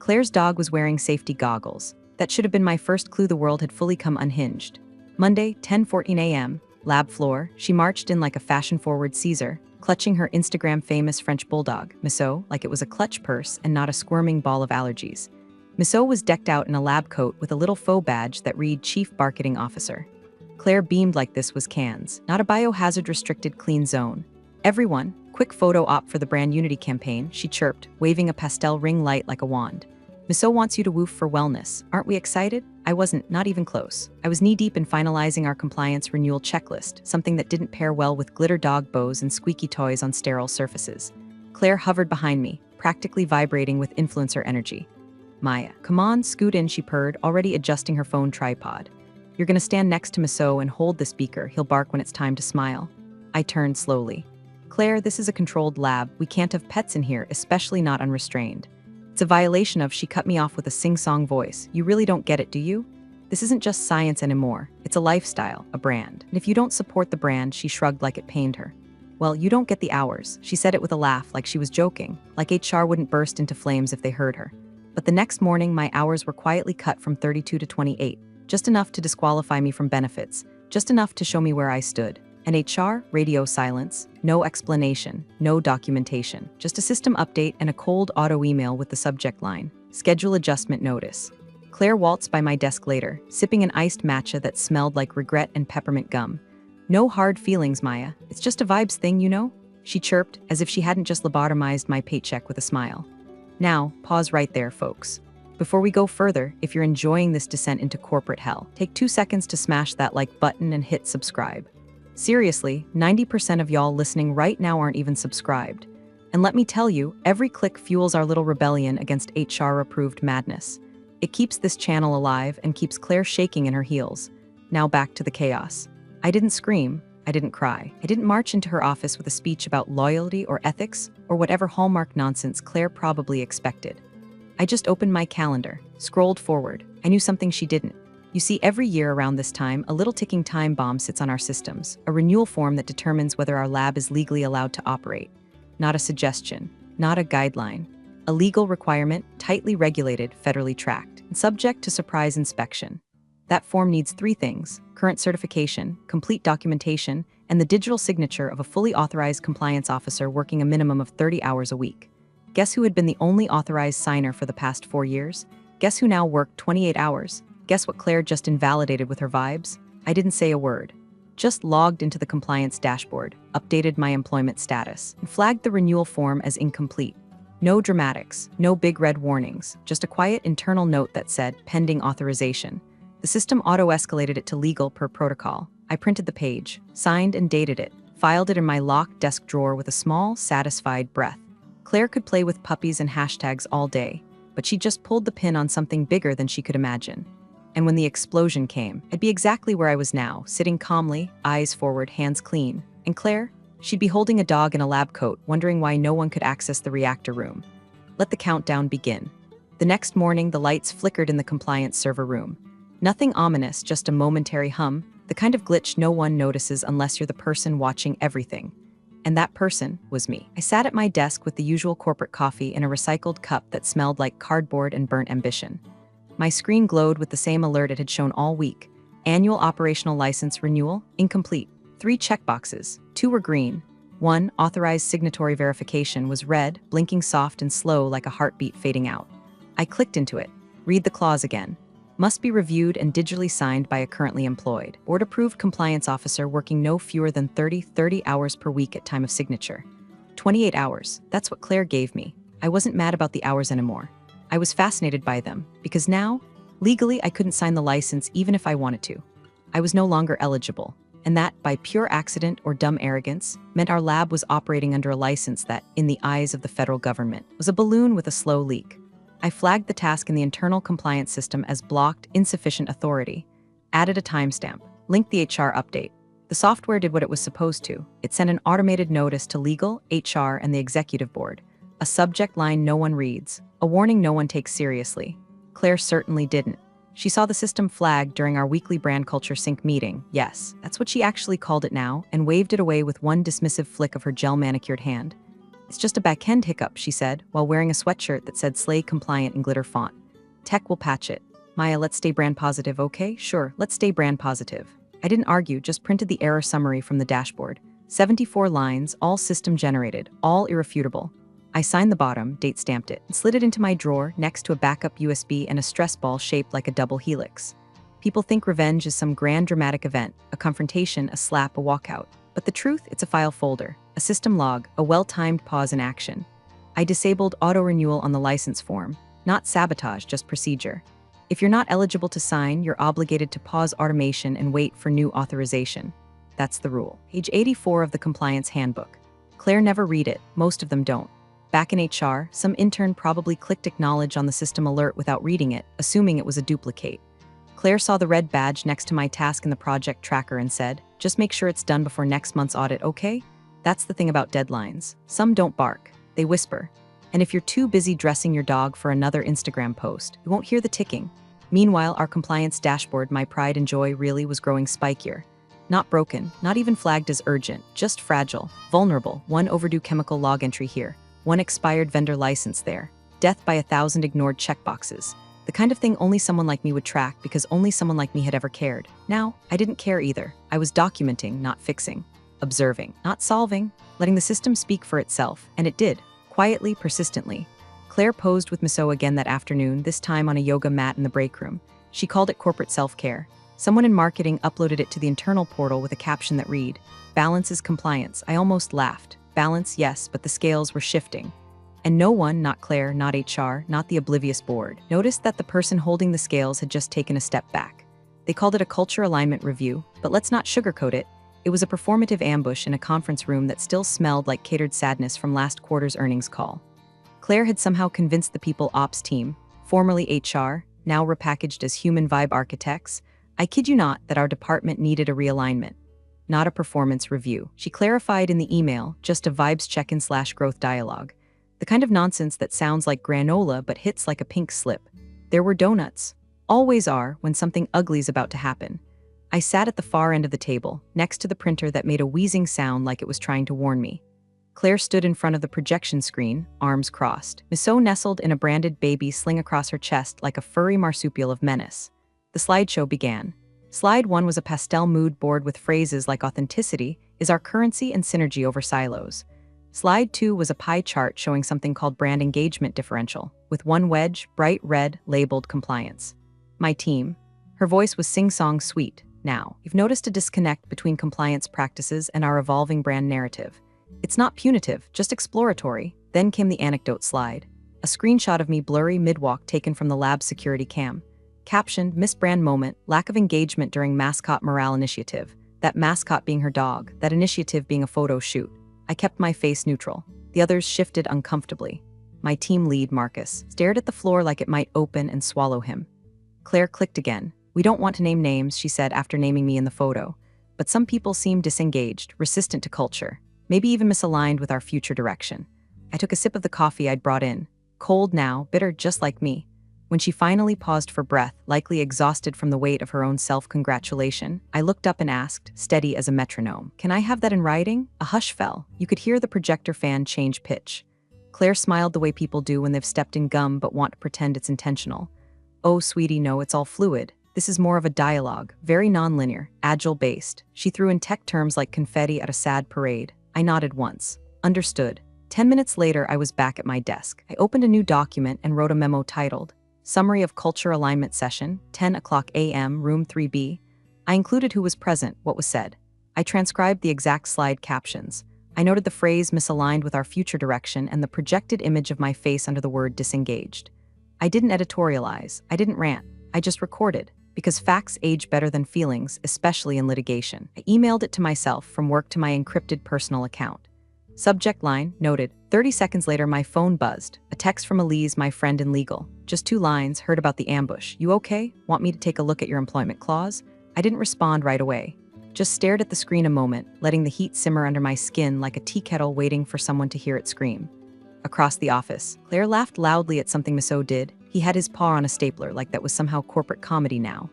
Claire's dog was wearing safety goggles. That should have been my first clue the world had fully come unhinged. Monday, 10:14 a.m., lab floor, she marched in like a fashion-forward Caesar, clutching her Instagram-famous French bulldog, Missou, like it was a clutch purse and not a squirming ball of allergies. Missou was decked out in a lab coat with a little faux badge that read Chief Marketing Officer. Claire beamed like this was Cannes, not a biohazard-restricted clean zone. Everyone, quick photo op for the brand Unity campaign, she chirped, waving a pastel ring light like a wand. Missou wants you to woof for wellness. Aren't we excited? I wasn't, not even close. I was knee-deep in finalizing our compliance renewal checklist, something that didn't pair well with glitter dog bows and squeaky toys on sterile surfaces. Claire hovered behind me, practically vibrating with influencer energy. Maya, come on, scoot in, she purred, already adjusting her phone tripod. You're gonna stand next to Missou and hold the speaker. He'll bark when it's time to smile. I turned slowly. Claire, this is a controlled lab. We can't have pets in here, especially not unrestrained. It's a violation of, she cut me off with a sing-song voice. You really don't get it, do you? This isn't just science anymore. It's a lifestyle, a brand. And if you don't support the brand, she shrugged like it pained her. Well, you don't get the hours. She said it with a laugh, like she was joking, like HR wouldn't burst into flames if they heard her. But the next morning, my hours were quietly cut from 32 to 28, just enough to disqualify me from benefits, just enough to show me where I stood. And HR, radio silence, no explanation, no documentation, just a system update and a cold auto email with the subject line, schedule adjustment notice. Claire waltzed by my desk later, sipping an iced matcha that smelled like regret and peppermint gum. No hard feelings, Maya. It's just a vibes thing, you know? She chirped, as if she hadn't just lobotomized my paycheck with a smile. Now, pause right there, folks. Before we go further, if you're enjoying this descent into corporate hell, take 2 seconds to smash that like button and hit subscribe. Seriously, 90% of y'all listening right now aren't even subscribed. And let me tell you, every click fuels our little rebellion against HR-approved madness. It keeps this channel alive and keeps Claire shaking in her heels. Now back to the chaos. I didn't scream. I didn't cry. I didn't march into her office with a speech about loyalty or ethics or whatever hallmark nonsense Claire probably expected. I just opened my calendar, scrolled forward. I knew something she didn't. You see, every year around this time, a little ticking time bomb sits on our systems, a renewal form that determines whether our lab is legally allowed to operate. Not a suggestion, not a guideline. A legal requirement, tightly regulated, federally tracked, and subject to surprise inspection. That form needs 3 things: current certification, complete documentation, and the digital signature of a fully authorized compliance officer working a minimum of 30 hours a week. Guess who had been the only authorized signer for the past 4 years? Guess who now worked 28 hours? Guess what Claire just invalidated with her vibes? I didn't say a word. Just logged into the compliance dashboard, updated my employment status, and flagged the renewal form as incomplete. No dramatics, no big red warnings, just a quiet internal note that said, pending authorization. The system auto-escalated it to legal per protocol. I printed the page, signed and dated it, filed it in my locked desk drawer with a small, satisfied breath. Claire could play with puppies and hashtags all day, but she just pulled the pin on something bigger than she could imagine. And when the explosion came, I'd be exactly where I was now, sitting calmly, eyes forward, hands clean. And Claire? She'd be holding a dog in a lab coat, wondering why no one could access the reactor room. Let the countdown begin. The next morning, the lights flickered in the compliance server room. Nothing ominous, just a momentary hum, the kind of glitch no one notices unless you're the person watching everything. And that person was me. I sat at my desk with the usual corporate coffee in a recycled cup that smelled like cardboard and burnt ambition. My screen glowed with the same alert it had shown all week. Annual operational license renewal, incomplete. 3 checkboxes, 2 were green. 1, authorized signatory verification, was red, blinking soft and slow like a heartbeat fading out. I clicked into it. Read the clause again. Must be reviewed and digitally signed by a currently employed, board-approved compliance officer working no fewer than 30 hours per week at time of signature. 28 hours, that's what Claire gave me. I wasn't mad about the hours anymore. I was fascinated by them, because now, legally, I couldn't sign the license even if I wanted to. I was no longer eligible, and that, by pure accident or dumb arrogance, meant our lab was operating under a license that, in the eyes of the federal government, was a balloon with a slow leak. I flagged the task in the internal compliance system as blocked, insufficient authority, added a timestamp, linked the HR update. The software did what it was supposed to. It sent an automated notice to legal, HR, and the executive board. A subject line no one reads, a warning no one takes seriously. Claire certainly didn't. She saw the system flagged during our weekly brand culture sync meeting. Yes, that's what she actually called it now, and waved it away with one dismissive flick of her gel-manicured hand. It's just a back-end hiccup, she said, while wearing a sweatshirt that said Slay Compliant in glitter font. Tech will patch it. Maya, let's stay brand positive, okay? Sure, let's stay brand positive. I didn't argue, just printed the error summary from the dashboard. 74 lines, all system generated, all irrefutable. I signed the bottom, date stamped it, and slid it into my drawer next to a backup USB and a stress ball shaped like a double helix. People think revenge is some grand dramatic event, a confrontation, a slap, a walkout. But the truth, it's a file folder, a system log, a well-timed pause in action. I disabled auto-renewal on the license form, not sabotage, just procedure. If you're not eligible to sign, you're obligated to pause automation and wait for new authorization. That's the rule. Page 84 of the Compliance Handbook. Claire never read it, most of them don't. Back in HR, some intern probably clicked acknowledge on the system alert without reading it, assuming it was a duplicate. Claire saw the red badge next to my task in the project tracker and said, "Just make sure it's done before next month's audit, okay?" That's the thing about deadlines. Some don't bark, they whisper. And if you're too busy dressing your dog for another Instagram post, you won't hear the ticking. Meanwhile, our compliance dashboard, my pride and joy, really was growing spikier. Not broken, not even flagged as urgent, just fragile, vulnerable, one overdue chemical log entry here, one expired vendor license there, death by 1,000 ignored checkboxes. The kind of thing only someone like me would track because only someone like me had ever cared. Now, I didn't care either. I was documenting, not fixing. Observing, not solving. Letting the system speak for itself. And it did. Quietly, persistently. Claire posed with Miso again that afternoon, this time on a yoga mat in the break room. She called it corporate self-care. Someone in marketing uploaded it to the internal portal with a caption that read, "Balance is compliance." I almost laughed. Balance, yes, but the scales were shifting. And no one, not Claire, not HR, not the oblivious board, noticed that the person holding the scales had just taken a step back. They called it a culture alignment review, but let's not sugarcoat it. It was a performative ambush in a conference room that still smelled like catered sadness from last quarter's earnings call. Claire had somehow convinced the people ops team, formerly HR, now repackaged as human vibe architects, I kid you not, that our department needed a realignment, not a performance review. She clarified in the email, just a vibes check-in/growth dialogue. The kind of nonsense that sounds like granola but hits like a pink slip. There were donuts. Always are when something ugly's about to happen. I sat at the far end of the table, next to the printer that made a wheezing sound like it was trying to warn me. Claire stood in front of the projection screen, arms crossed. Miso nestled in a branded baby sling across her chest like a furry marsupial of menace. The slideshow began. Slide 1 was a pastel mood board with phrases like authenticity is our currency and synergy over silos. Slide 2 was a pie chart showing something called brand engagement differential, with one wedge, bright red, labeled compliance. My team. Her voice was sing-song sweet. Now, you've noticed a disconnect between compliance practices and our evolving brand narrative. It's not punitive, just exploratory. Then came the anecdote slide. A screenshot of me blurry mid-walk taken from the lab security cam. Captioned, misbrand moment, lack of engagement during mascot morale initiative. That mascot being her dog, that initiative being a photo shoot. I kept my face neutral. The others shifted uncomfortably. My team lead, Marcus, stared at the floor like it might open and swallow him. Claire clicked again. We don't want to name names, she said after naming me in the photo. But some people seem disengaged, resistant to culture, maybe even misaligned with our future direction. I took a sip of the coffee I'd brought in. Cold now, bitter just like me. When she finally paused for breath, likely exhausted from the weight of her own self-congratulation, I looked up and asked, steady as a metronome, "Can I have that in writing?" A hush fell. You could hear the projector fan change pitch. Claire smiled the way people do when they've stepped in gum but want to pretend it's intentional. "Oh, sweetie, no, it's all fluid. This is more of a dialogue, very non-linear, agile-based." She threw in tech terms like confetti at a sad parade. I nodded once. Understood. 10 minutes later, I was back at my desk. I opened a new document and wrote a memo titled, Summary of Culture Alignment Session, 10 o'clock a.m., Room 3B. I included who was present, what was said. I transcribed the exact slide captions. I noted the phrase misaligned with our future direction and the projected image of my face under the word disengaged. I didn't editorialize. I didn't rant. I just recorded, because facts age better than feelings, especially in litigation. I emailed it to myself from work to my encrypted personal account. Subject line, noted. 30 seconds later, my phone buzzed. A text from Elise, my friend in legal. Just 2 lines, heard about the ambush. You okay? Want me to take a look at your employment clause? I didn't respond right away. Just stared at the screen a moment, letting the heat simmer under my skin like a tea kettle waiting for someone to hear it scream. Across the office, Claire laughed loudly at something Miso did. He had his paw on a stapler like that was somehow corporate comedy now.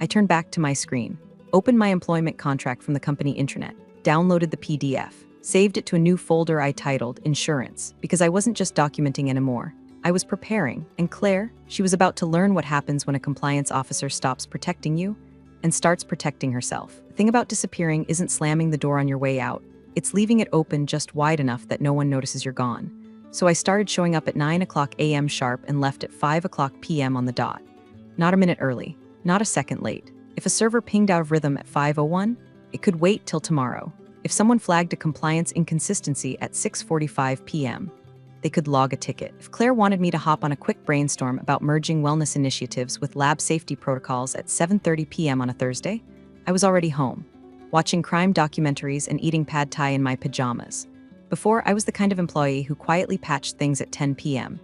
I turned back to my screen, opened my employment contract from the company intranet, downloaded the PDF. Saved it to a new folder I titled Insurance, because I wasn't just documenting anymore. I was preparing, and Claire, she was about to learn what happens when a compliance officer stops protecting you and starts protecting herself. The thing about disappearing isn't slamming the door on your way out. It's leaving it open just wide enough that no one notices you're gone. So I started showing up at 9 a.m. sharp and left at 5 p.m. on the dot. Not a minute early, not a second late. If a server pinged out of rhythm at 5:01, it could wait till tomorrow. If someone flagged a compliance inconsistency at 6:45 p.m., they could log a ticket. If Claire wanted me to hop on a quick brainstorm about merging wellness initiatives with lab safety protocols at 7:30 p.m. on a Thursday, I was already home, watching crime documentaries and eating pad thai in my pajamas. Before, I was the kind of employee who quietly patched things at 10 p.m.,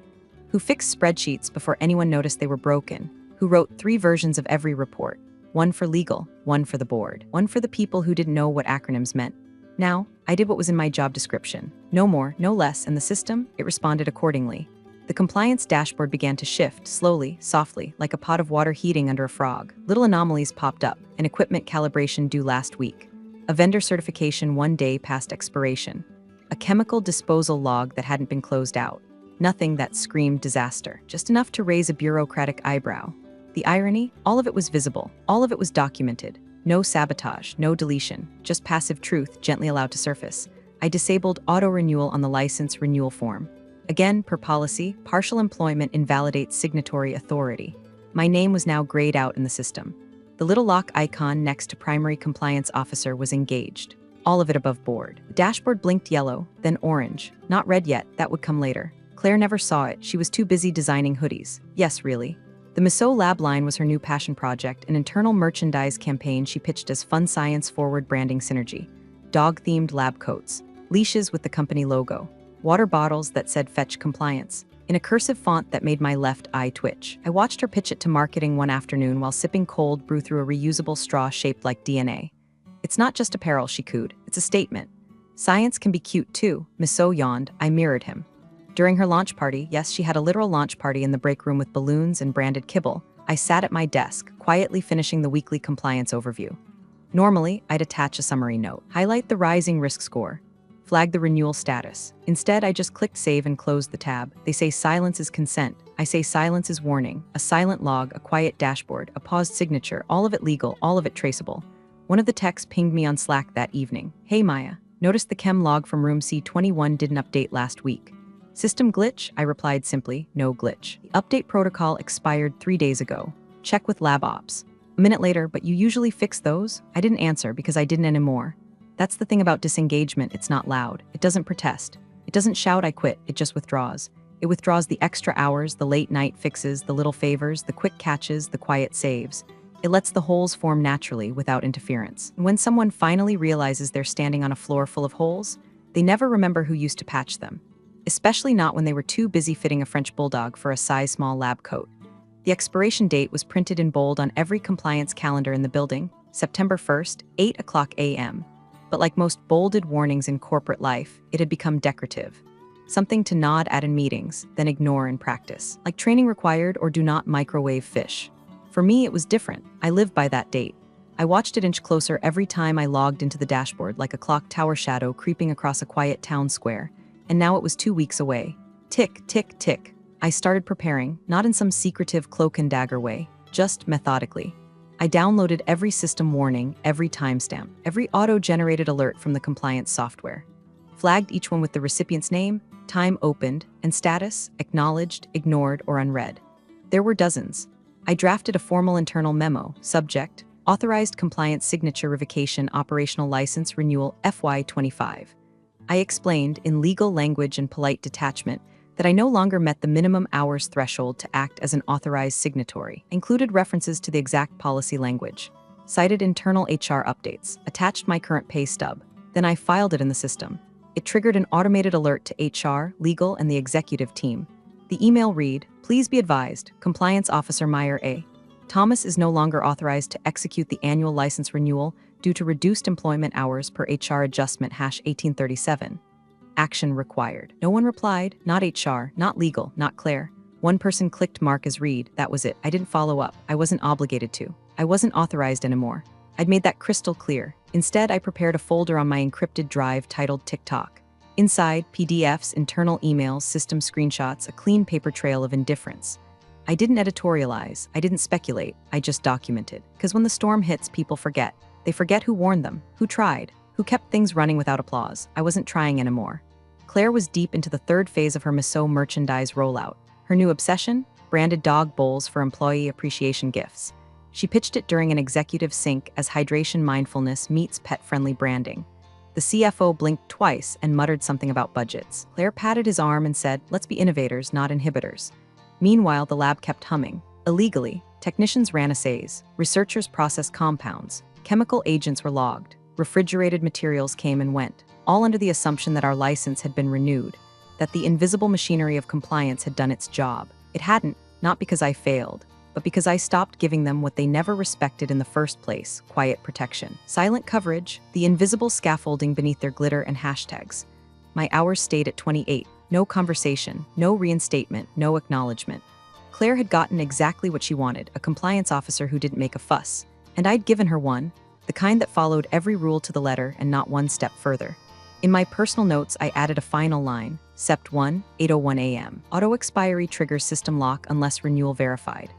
who fixed spreadsheets before anyone noticed they were broken, who wrote 3 versions of every report, one for legal, one for the board, one for the people who didn't know what acronyms meant. Now, I did what was in my job description. No more, no less, and the system, it responded accordingly. The compliance dashboard began to shift, slowly, softly, like a pot of water heating under a frog. Little anomalies popped up, an equipment calibration due last week, a vendor certification 1 day past expiration, a chemical disposal log that hadn't been closed out. Nothing that screamed disaster, just enough to raise a bureaucratic eyebrow. The irony? All of it was visible, all of it was documented. No sabotage, no deletion, just passive truth gently allowed to surface. I disabled auto-renewal on the license renewal form. Again, per policy, partial employment invalidates signatory authority. My name was now grayed out in the system. The little lock icon next to primary compliance officer was engaged. All of it above board. The dashboard blinked yellow, then orange. Not red yet, that would come later. Claire never saw it, she was too busy designing hoodies. Yes, really. The Miso Lab line was her new passion project, an internal merchandise campaign she pitched as fun science-forward branding synergy. Dog-themed lab coats, leashes with the company logo, water bottles that said fetch compliance, in a cursive font that made my left eye twitch. I watched her pitch it to marketing one afternoon while sipping cold brew through a reusable straw shaped like DNA. It's not just apparel, she cooed, it's a statement. Science can be cute too, Miso yawned. I mirrored him. During her launch party, yes, she had a literal launch party in the break room with balloons and branded kibble, I sat at my desk, quietly finishing the weekly compliance overview. Normally, I'd attach a summary note, highlight the rising risk score, flag the renewal status. Instead, I just clicked save and closed the tab. They say silence is consent. I say silence is warning. A silent log, a quiet dashboard, a paused signature, all of it legal, all of it traceable. One of the techs pinged me on Slack that evening. Hey Maya, noticed the chem log from room C21 didn't update last week. System glitch? I replied simply, no glitch. The update protocol expired 3 days ago. Check with lab ops. A minute later, but you usually fix those? I didn't answer because I didn't anymore. That's the thing about disengagement, it's not loud. It doesn't protest. It doesn't shout I quit, it just withdraws. It withdraws the extra hours, the late night fixes, the little favors, the quick catches, the quiet saves. It lets the holes form naturally without interference. And when someone finally realizes they're standing on a floor full of holes, they never remember who used to patch them. Especially not when they were too busy fitting a French bulldog for a size-small lab coat. The expiration date was printed in bold on every compliance calendar in the building, September 1st, 8 a.m. But like most bolded warnings in corporate life, it had become decorative. Something to nod at in meetings, then ignore in practice. Like training required or do not microwave fish. For me, it was different. I lived by that date. I watched it inch closer every time I logged into the dashboard like a clock tower shadow creeping across a quiet town square. And now it was 2 weeks away. Tick, tick, tick. I started preparing, not in some secretive cloak and dagger way, just methodically. I downloaded every system warning, every timestamp, every auto-generated alert from the compliance software. Flagged each one with the recipient's name, time opened, and status, acknowledged, ignored, or unread. There were dozens. I drafted a formal internal memo, subject, authorized compliance signature revocation operational license renewal FY25. I explained, in legal language and polite detachment, that I no longer met the minimum hours threshold to act as an authorized signatory, included references to the exact policy language, cited internal HR updates, attached my current pay stub. Then I filed it in the system. It triggered an automated alert to HR, legal, and the executive team. The email read, "Please be advised, Compliance Officer Meyer A. Thomas is no longer authorized to execute the annual license renewal due to reduced employment hours per HR adjustment #1837. Action required." No one replied, not HR, not legal, not Claire. One person clicked mark as read, that was it. I didn't follow up. I wasn't obligated to. I wasn't authorized anymore. I'd made that crystal clear. Instead, I prepared a folder on my encrypted drive titled TikTok. Inside, PDFs, internal emails, system screenshots, a clean paper trail of indifference. I didn't editorialize, I didn't speculate, I just documented. Because when the storm hits, people forget. They forget who warned them, who tried, who kept things running without applause. I wasn't trying anymore. Claire was deep into the third phase of her Missou merchandise rollout. Her new obsession? Branded dog bowls for employee appreciation gifts. She pitched it during an executive sync as hydration mindfulness meets pet-friendly branding. The CFO blinked twice and muttered something about budgets. Claire patted his arm and said, "Let's be innovators, not inhibitors." Meanwhile, the lab kept humming. Illegally, technicians ran assays, researchers processed compounds, chemical agents were logged, refrigerated materials came and went, all under the assumption that our license had been renewed, that the invisible machinery of compliance had done its job. It hadn't, not because I failed, but because I stopped giving them what they never respected in the first place: quiet protection. Silent coverage, the invisible scaffolding beneath their glitter and hashtags. My hours stayed at 28. No conversation, no reinstatement, no acknowledgement. Claire had gotten exactly what she wanted, a compliance officer who didn't make a fuss. And I'd given her one, the kind that followed every rule to the letter and not one step further. In my personal notes, I added a final line: Sept 1, 8:01 a.m. Auto expiry triggers system lock unless renewal verified.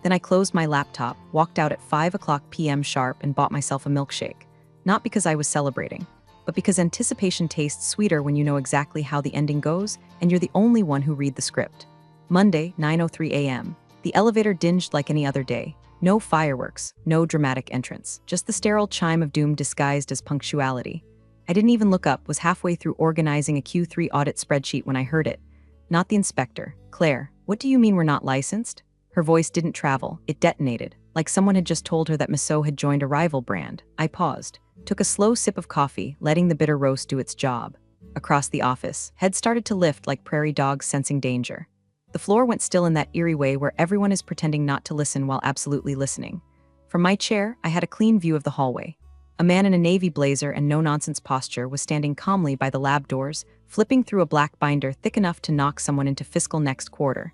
Then I closed my laptop, walked out at 5 p.m. sharp and bought myself a milkshake. Not because I was celebrating, but because anticipation tastes sweeter when you know exactly how the ending goes and you're the only one who read the script. Monday, 9:03 a.m. The elevator dinged like any other day. No fireworks, no dramatic entrance, just the sterile chime of doom disguised as punctuality. I didn't even look up, was halfway through organizing a Q3 audit spreadsheet when I heard it. Not the inspector. "Claire, what do you mean we're not licensed?" Her voice didn't travel, it detonated, like someone had just told her that Missou had joined a rival brand. I paused, took a slow sip of coffee, letting the bitter roast do its job. Across the office, heads started to lift like prairie dogs sensing danger. The floor went still in that eerie way where everyone is pretending not to listen while absolutely listening. From my chair, I had a clean view of the hallway. A man in a navy blazer and no-nonsense posture was standing calmly by the lab doors, flipping through a black binder thick enough to knock someone into fiscal next quarter.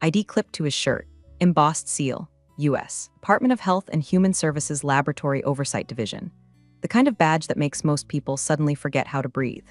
ID clipped to his shirt. Embossed seal, U.S. Department of Health and Human Services Laboratory Oversight Division. The kind of badge that makes most people suddenly forget how to breathe.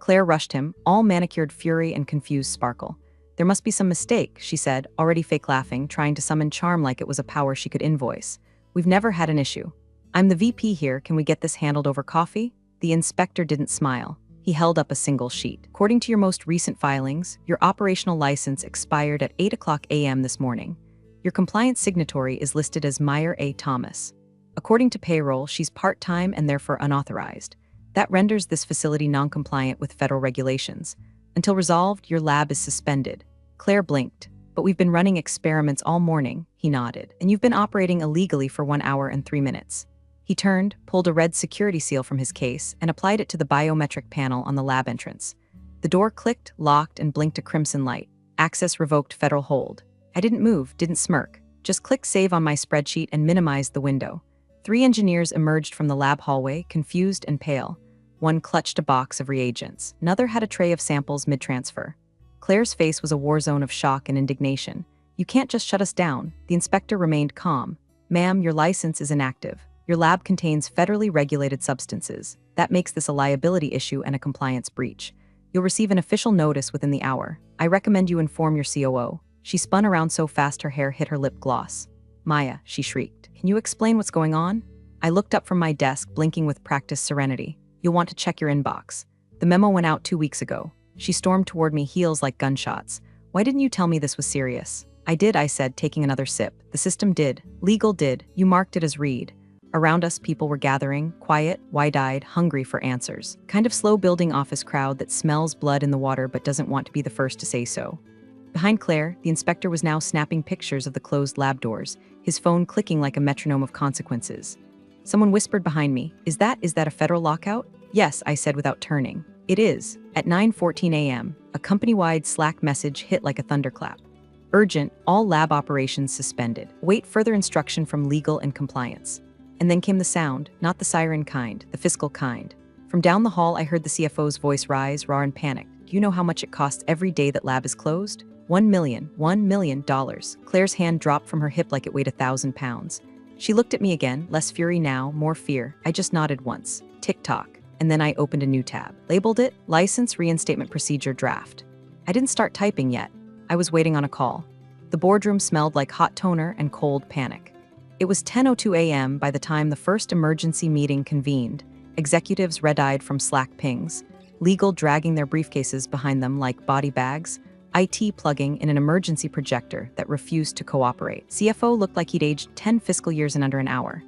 Claire rushed him, all manicured fury and confused sparkle. "There must be some mistake," she said, already fake laughing, trying to summon charm like it was a power she could invoice. "We've never had an issue. I'm the VP here, can we get this handled over coffee?" The inspector didn't smile. He held up a single sheet. "According to your most recent filings, your operational license expired at 8 a.m. this morning. Your compliance signatory is listed as Meyer A. Thomas. According to payroll, she's part-time and therefore unauthorized. That renders this facility non-compliant with federal regulations. Until resolved, your lab is suspended." Claire blinked. "But we've been running experiments all morning," he nodded. "And you've been operating illegally for 1 hour and 3 minutes. He turned, pulled a red security seal from his case, and applied it to the biometric panel on the lab entrance. The door clicked, locked, and blinked a crimson light. Access revoked, federal hold. I didn't move, didn't smirk. Just clicked save on my spreadsheet and minimized the window. 3 engineers emerged from the lab hallway, confused and pale. One clutched a box of reagents. Another had a tray of samples mid-transfer. Claire's face was a war zone of shock and indignation. "You can't just shut us down." The inspector remained calm. "Ma'am, your license is inactive. Your lab contains federally regulated substances. That makes this a liability issue and a compliance breach. You'll receive an official notice within the hour. I recommend you inform your COO." She spun around so fast her hair hit her lip gloss. "Maya," she shrieked. "Can you explain what's going on?" I looked up from my desk, blinking with practiced serenity. "You'll want to check your inbox. The memo went out 2 weeks ago." She stormed toward me, heels like gunshots. "Why didn't you tell me this was serious?" "I did," I said, taking another sip. "The system did. Legal did. You marked it as read." Around us, people were gathering, quiet, wide-eyed, hungry for answers. Kind of slow-building office crowd that smells blood in the water but doesn't want to be the first to say so. Behind Claire, the inspector was now snapping pictures of the closed lab doors, his phone clicking like a metronome of consequences. Someone whispered behind me, Is that a federal lockout?" "Yes," I said without turning. "It is." At 9:14 a.m., a company-wide Slack message hit like a thunderclap. "Urgent, all lab operations suspended. Wait further instruction from legal and compliance." And then came the sound, not the siren kind, the fiscal kind. From down the hall, I heard the CFO's voice rise, raw and panicked. "Do you know how much it costs every day that lab is closed?" $1 million. Claire's hand dropped from her hip like it weighed 1,000 pounds. She looked at me again, less fury now, more fear. I just nodded once. Tick-tock. And then I opened a new tab. Labeled it, License Reinstatement Procedure Draft. I didn't start typing yet. I was waiting on a call. The boardroom smelled like hot toner and cold panic. It was 10:02 a.m. by the time the first emergency meeting convened, executives red-eyed from Slack pings, legal dragging their briefcases behind them like body bags, IT plugging in an emergency projector that refused to cooperate. CFO looked like he'd aged 10 fiscal years in under an hour.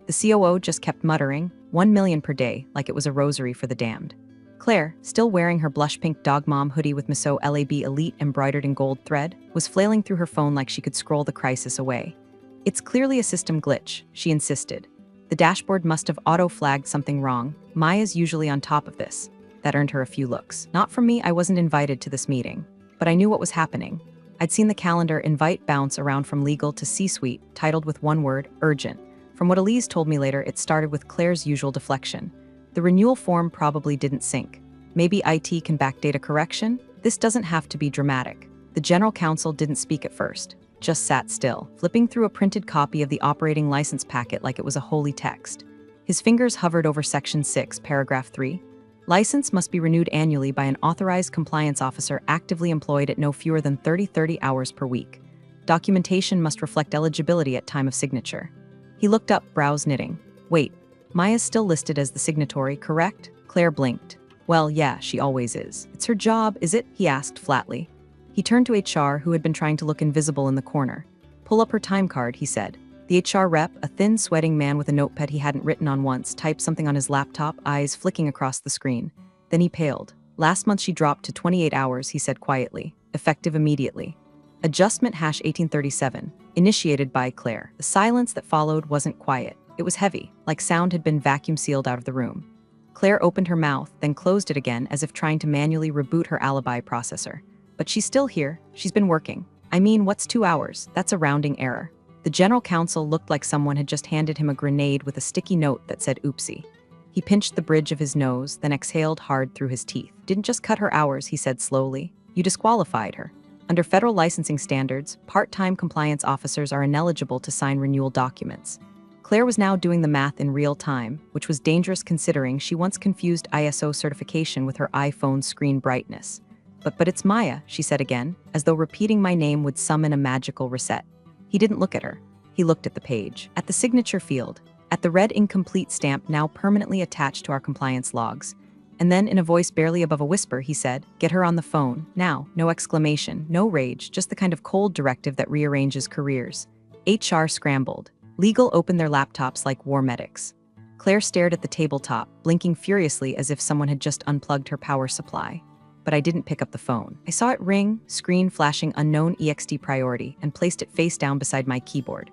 The COO just kept muttering, 1 million per day, like it was a rosary for the damned. Claire, still wearing her blush pink dog mom hoodie with Miso LAB Elite embroidered in gold thread, was flailing through her phone like she could scroll the crisis away. It's clearly a system glitch, she insisted. The dashboard must have auto-flagged something wrong. Maya's usually on top of this. That earned her a few looks. Not from me, I wasn't invited to this meeting. But I knew what was happening. I'd seen the calendar invite bounce around from legal to C-suite, titled with one word, urgent. From what Elise told me later, it started with Claire's usual deflection. The renewal form probably didn't sync. Maybe IT can backdate a correction? This doesn't have to be dramatic. The general counsel didn't speak at first, just sat still, flipping through a printed copy of the operating license packet like it was a holy text. His fingers hovered over Section 6, Paragraph 3. License must be renewed annually by an authorized compliance officer actively employed at no fewer than 30 hours per week. Documentation must reflect eligibility at time of signature. He looked up, brows knitting. Wait, Maya's still listed as the signatory, correct? Claire blinked. Well, yeah, she always is. It's her job, is it? He asked flatly. He turned to HR, who had been trying to look invisible in the corner. Pull up her time card, he said. The HR rep, a thin, sweating man with a notepad he hadn't written on once, typed something on his laptop, eyes flicking across the screen. Then he paled. Last month she dropped to 28 hours, he said quietly. Effective immediately. Adjustment #1837, initiated by Claire. The silence that followed wasn't quiet. It was heavy, like sound had been vacuum sealed out of the room. Claire opened her mouth, then closed it again as if trying to manually reboot her alibi processor. But she's still here. She's been working. I mean, what's 2 hours? That's a rounding error. The general counsel looked like someone had just handed him a grenade with a sticky note that said oopsie. He pinched the bridge of his nose, then exhaled hard through his teeth. Didn't just cut her hours, he said slowly. You disqualified her. Under federal licensing standards, part-time compliance officers are ineligible to sign renewal documents. Claire was now doing the math in real time, which was dangerous considering she once confused ISO certification with her iPhone's screen brightness. But it's Maya, she said again, as though repeating my name would summon a magical reset. He didn't look at her. He looked at the page, at the signature field, at the red incomplete stamp now permanently attached to our compliance logs. And then, in a voice barely above a whisper, he said, "Get her on the phone, now." No exclamation, no rage, just the kind of cold directive that rearranges careers. HR scrambled. Legal opened their laptops like war medics. Claire stared at the tabletop, blinking furiously as if someone had just unplugged her power supply. But I didn't pick up the phone. I saw it ring, screen flashing unknown EXT priority, and placed it face down beside my keyboard.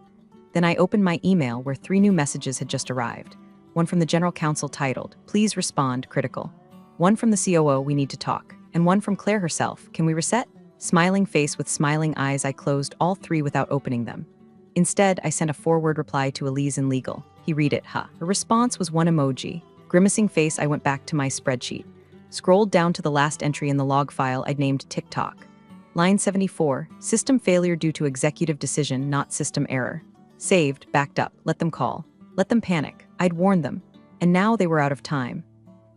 Then I opened my email where 3 new messages had just arrived. One from the general counsel titled, "Please respond, critical." One from the COO, "We need to talk." And one from Claire herself, "Can we reset?" Smiling face with smiling eyes, I closed all 3 without opening them. Instead, I sent a forward reply to Elise in legal. He read it, Her response was 1 emoji. Grimacing face, I went back to my spreadsheet. Scrolled down to the last entry in the log file I'd named TikTok. Line 74, system failure due to executive decision, not system error. Saved, backed up, let them call. Let them panic. I'd warned them. And now they were out of time.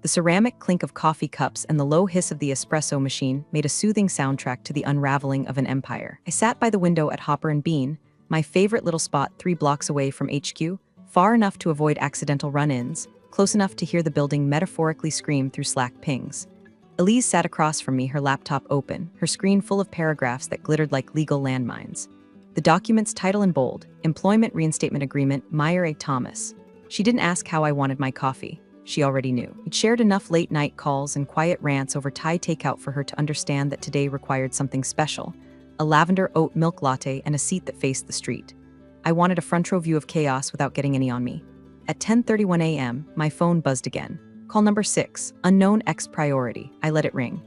The ceramic clink of coffee cups and the low hiss of the espresso machine made a soothing soundtrack to the unraveling of an empire. I sat by the window at Hopper and Bean, my favorite little spot 3 blocks away from HQ, far enough to avoid accidental run-ins, close enough to hear the building metaphorically scream through Slack pings. Elise sat across from me, her laptop open, her screen full of paragraphs that glittered like legal landmines. The document's title in bold, Employment Reinstatement Agreement, Meyer A. Thomas. She didn't ask how I wanted my coffee. She already knew. We'd shared enough late-night calls and quiet rants over Thai takeout for her to understand that today required something special, a lavender oat milk latte and a seat that faced the street. I wanted a front-row view of chaos without getting any on me. At 10:31 a.m., my phone buzzed again. Call number 6, unknown X priority. I let it ring.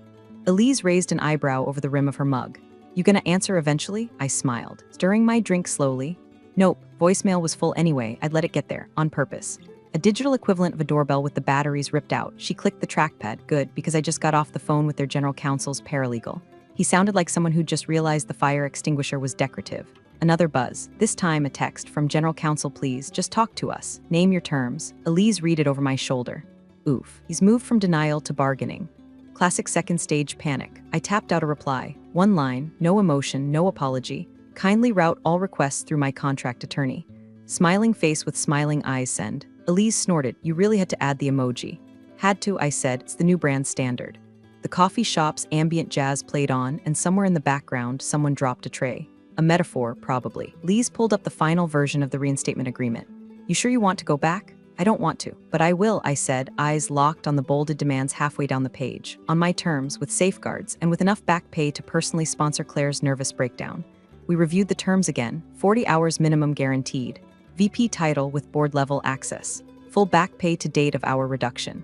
Elise raised an eyebrow over the rim of her mug. You gonna answer eventually? I smiled, stirring my drink slowly. Nope, voicemail was full anyway. I'd let it get there, on purpose. A digital equivalent of a doorbell with the batteries ripped out. She clicked the trackpad. Good, because I just got off the phone with their general counsel's paralegal. He sounded like someone who'd just realized the fire extinguisher was decorative. Another buzz. This time a text from General Counsel, please, just talk to us. Name your terms. Elise read it over my shoulder. Oof. He's moved from denial to bargaining. Classic second stage panic. I tapped out a reply. One line, no emotion, no apology. Kindly route all requests through my contract attorney. Smiling face with smiling eyes, send. Elise snorted. You really had to add the emoji. Had to, I said. It's the new brand standard. The coffee shop's ambient jazz played on, and somewhere in the background, someone dropped a tray. A metaphor, probably. Lise pulled up the final version of the reinstatement agreement. You sure you want to go back? I don't want to, but I will, I said, eyes locked on the bolded demands halfway down the page. On my terms, with safeguards, and with enough back pay to personally sponsor Claire's nervous breakdown. We reviewed the terms again. 40 hours minimum guaranteed. VP title with board-level access. Full back pay to date of our reduction.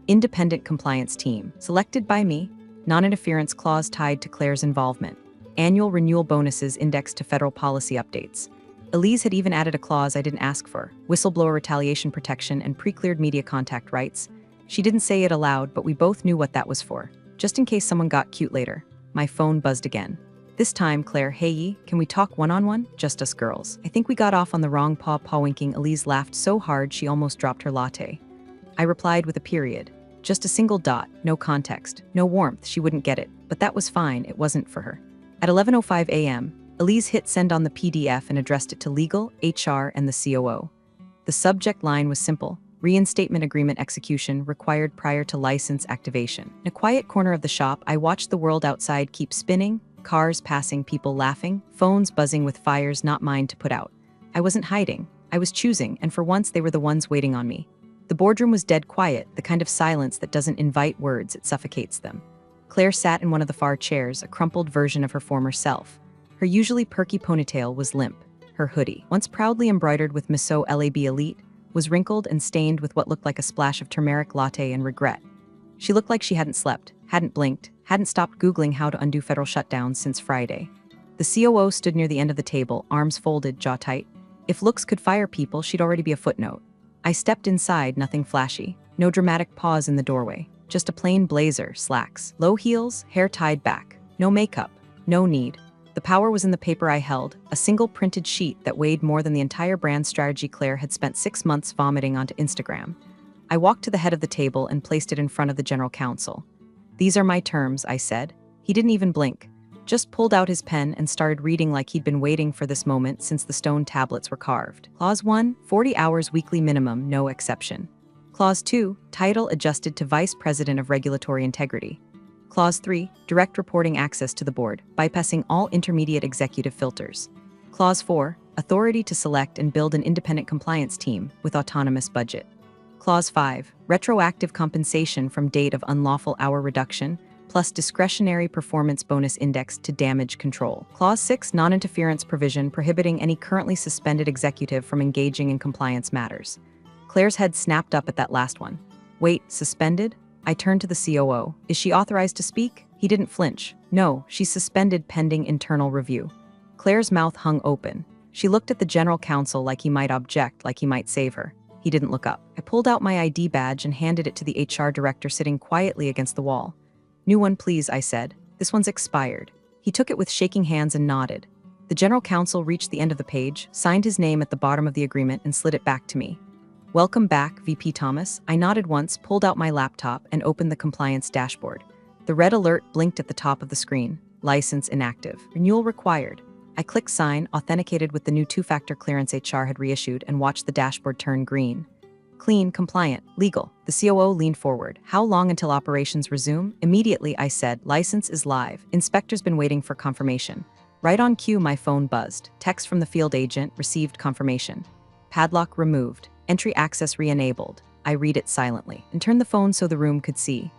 Independent compliance team, selected by me. Non-interference clause tied to Claire's involvement. Annual renewal bonuses indexed to federal policy updates. Elise had even added a clause I didn't ask for, whistleblower retaliation protection and pre-cleared media contact rights. She didn't say it aloud, but we both knew what that was for, just in case someone got cute later. My phone buzzed again. This time, Claire, hey, can we talk one-on-one? Just us girls. I think we got off on the wrong paw-winking. Elise laughed so hard she almost dropped her latte. I replied with a period. Just a single dot, no context, no warmth, she wouldn't get it, but that was fine, it wasn't for her. At 11:05 a.m., Elise hit send on the PDF and addressed it to legal, HR, and the COO. The subject line was simple: reinstatement agreement execution required prior to license activation. In a quiet corner of the shop, I watched the world outside keep spinning, cars passing, people laughing, phones buzzing with fires not mine to put out. I wasn't hiding, I was choosing, and for once they were the ones waiting on me. The boardroom was dead quiet, the kind of silence that doesn't invite words, it suffocates them. Claire sat in one of the far chairs, a crumpled version of her former self. Her usually perky ponytail was limp. Her hoodie, once proudly embroidered with Miso LAB Elite, was wrinkled and stained with what looked like a splash of turmeric latte and regret. She looked like she hadn't slept, hadn't blinked, hadn't stopped Googling how to undo federal shutdowns since Friday. The COO stood near the end of the table, arms folded, jaw tight. If looks could fire people, she'd already be a footnote. I stepped inside, nothing flashy. No dramatic pause in the doorway. Just a plain blazer, slacks, low heels, hair tied back. No makeup. No need. The power was in the paper I held, a single printed sheet that weighed more than the entire brand strategy Claire had spent 6 months vomiting onto Instagram. I walked to the head of the table and placed it in front of the general counsel. These are my terms, I said. He didn't even blink. Just pulled out his pen and started reading like he'd been waiting for this moment since the stone tablets were carved. Clause 1, 40 hours weekly minimum, no exception. Clause 2, title adjusted to Vice President of Regulatory Integrity. Clause 3, direct reporting access to the board, bypassing all intermediate executive filters. Clause 4, authority to select and build an independent compliance team with autonomous budget. Clause 5, retroactive compensation from date of unlawful hour reduction, plus discretionary performance bonus indexed to damage control. Clause 6, non-interference provision prohibiting any currently suspended executive from engaging in compliance matters. Claire's head snapped up at that last one. Wait, suspended? I turned to the COO. Is she authorized to speak? He didn't flinch. No, she's suspended pending internal review. Claire's mouth hung open. She looked at the general counsel like he might object, like he might save her. He didn't look up. I pulled out my ID badge and handed it to the HR director sitting quietly against the wall. New one, please, I said. This one's expired. He took it with shaking hands and nodded. The general counsel reached the end of the page, signed his name at the bottom of the agreement, and slid it back to me. Welcome back, VP Thomas. I nodded once, pulled out my laptop, and opened the compliance dashboard. The red alert blinked at the top of the screen. License inactive. Renewal required. I clicked sign, authenticated with the new two-factor clearance HR had reissued, and watched the dashboard turn green. Clean, compliant, legal. The COO leaned forward. How long until operations resume? Immediately, I said, license is live. Inspector's been waiting for confirmation. Right on cue, my phone buzzed. Text from the field agent, received confirmation. Padlock removed. Entry access re-enabled. I read it silently and turned the phone so the room could see.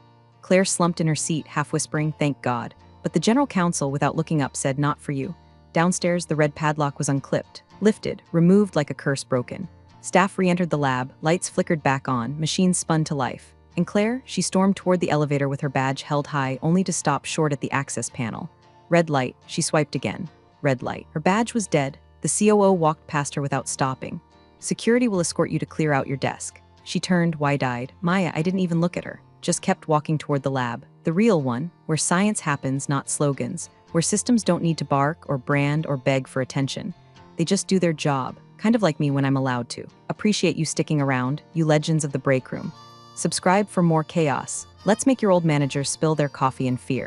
Claire slumped in her seat, half whispering, thank God. But the general counsel, without looking up, said, not for you. Downstairs, the red padlock was unclipped, lifted, removed like a curse broken. Staff re-entered the lab, lights flickered back on, machines spun to life. And Claire, she stormed toward the elevator with her badge held high, only to stop short at the access panel. Red light, she swiped again. Red light. Her badge was dead. The COO walked past her without stopping. Security will escort you to clear out your desk. She turned, wide-eyed. Maya, I didn't even look at her. Just kept walking toward the lab. The real one, where science happens, not slogans. Where systems don't need to bark or brand or beg for attention. They just do their job, kind of like me when I'm allowed to. Appreciate you sticking around, you legends of the break room. Subscribe for more chaos. Let's make your old managers spill their coffee in fear.